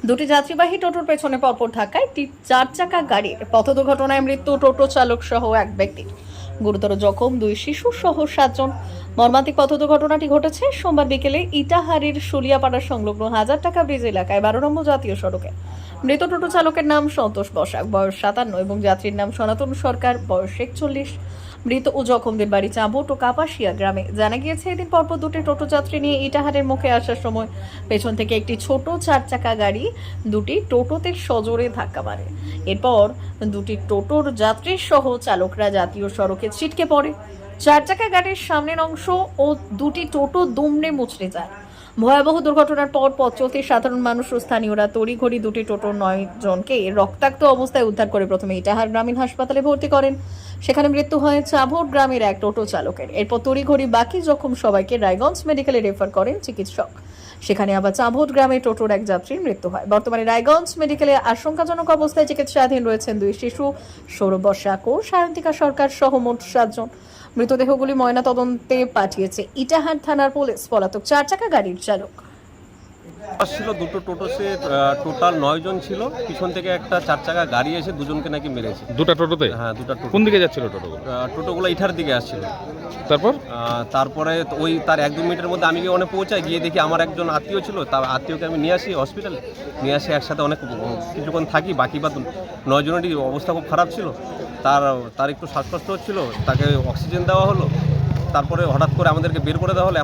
দুটি যাত্রীবাহী টোটোর পেছনে পরপর ধাক্কায় একটি 4 চাকা গাড়ির পথ দুর্ঘটনায় মৃত্যু টোটো চালক সহ এক ব্যক্তির। গুরুতর জখম 2 শিশু সহ 7 জন। মর্মান্তিক পথ দুর্ঘটনাটি ঘটেছে সোমবার বিকেলে ইটাহারের শুলিয়াপাড়া সংলগ্ন 1000 টাকা ব্রিজ এলাকায় 12 নম্বর জাতীয় সড়কে। মৃত টোটো চালকের নাম সন্তোষ বসাক, বয়স 57 এবং যাত্রীর নাম সনাতন সরকার, বয়স 41। মৃত ও জখমদের বাড়ি চাঁবট ও কাপাসিয়া গ্রামে। জানা গিয়েছে, এদিন পরপর দুটি টোটো যাত্রী নিয়ে ইটাহারের মুখে আসার সময় পেছন থেকে একটি ছোট 4 চাকা গাড়ি দুটি টোটোতে সজোরে ধাক্কা মারে। এরপর দুটি টোটোর যাত্রী সহ চালকরা জাতীয় সড়কে ছিটকে পড়ে। 4 চাকা গাড়ির সামনের অংশ ও দুটি টোটো দুমড়ে মুচড়ে যায়। ভয়াবহ দুর্ঘটনার পর পথ চলতে সাধারণ মানুষ ও স্থানীয়রা তড়িঘড়ি দুটি টোটোর 9 জনকে রক্তাক্ত অবস্থায় উদ্ধার করে প্রথমে ইটাহার গ্রামীণ হাসপাতালে ভর্তি করেন। সেখানে মৃত্যু হয় চাঁবট গ্রামের এক টোটো চালকের। এরপর তড়িঘড়ি বাকি জখম সবাইকে রায়গঞ্জ মেডিকেলে রেফার করেন চিকিৎসক। সেখানে আবার চাঁবট গ্রামে টোটোর এক যাত্রীর মৃত্যু হয়। বর্তমানে রায়গঞ্জ মেডিকেলে আশঙ্কাজনক অবস্থায় চিকিৎসাধীন রয়েছেন 2 শিশু, সৌরভ বসাক ও সায়ন্তিকা সরকার সহ মোট 7 জন। মৃতদেহগুলি ময়নাতদন্তে পাঠিয়েছে ইটাহার থানার পুলিশ। পলাতক 4 চাকা গাড়ির চালক। ছিল দুটো টোটোতে টোটাল 9 জন ছিল। পিছন থেকে একটা 4 চাকা গাড়ি এসে দুজনকে নাকি মেরেছে। দুটা টোটোতে? হ্যাঁ, দুটা টোটো। কোন দিকে যাচ্ছিল টোটোগুলো? টোটোগুলো ইটার দিকে আসছিল। তারপর ওই তার 1-2 মিনিটের মধ্যে আমি গিয়ে ওখানে পৌঁছাই, গিয়ে দেখি আমার একজন আত্মীয় ছিল, তার আত্মীয়কে আমি নিয়ে আসি হসপিটালে। নিয়ে আসি একসাথে অনেক কিছুক্ষণ থাকি। বাকি 9 জনেরই অবস্থা খুব খারাপ ছিল। তার একটু শ্বাসকষ্ট হচ্ছিল, তাকে অক্সিজেন দেওয়া হলো। তারপরে হঠাৎ করে আমাদেরকে বের করে দেওয়া হলো।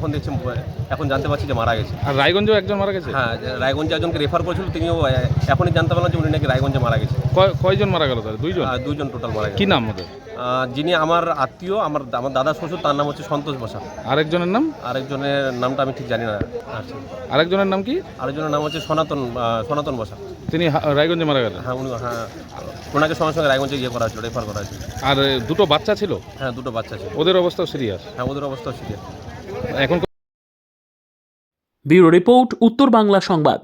এখন জানতে পারছি যে মারা গেছে। আর রায়গঞ্জেও একজন মারা গেছে? হ্যাঁ, রায়গঞ্জে একজনকে রেফার করেছিল, তিনিও এখনই জানতে পারলাম যে উনি নাকি রায়গঞ্জে মারা গেছে। কয়জন মারা গেল তাদের? 2 জন? 2 জন টোটাল মারা গেছে। কি নাম ওদের? যিনি আমার আত্মীয়, আমার দাদা শ্বশুর, তার নাম হচ্ছে সন্তোষ বসাক। আরেকজনের নাম? আরেকজনের নামটা আমি ঠিক জানি না। আচ্ছা, আরেকজনের নাম কি? আরেকজনের নাম হচ্ছে সনাতন বসাক। তিনি রায়গঞ্জে মারা গেলেন? হ্যাঁ, ওনাকে সঙ্গে সঙ্গে রায়গঞ্জে গিয়ে করা হয়েছিল, রেফার করা হয়েছিল। আর দুটো বাচ্চা ছিল? হ্যাঁ, দুটো বাচ্চা ছিল। ওদের অবস্থাও সিরিয়াস? হ্যাঁ, ওদের অবস্থাও সিরিয়াস। এখন ব্যুরো রিপোর্ট, উত্তর বাংলা সংবাদ।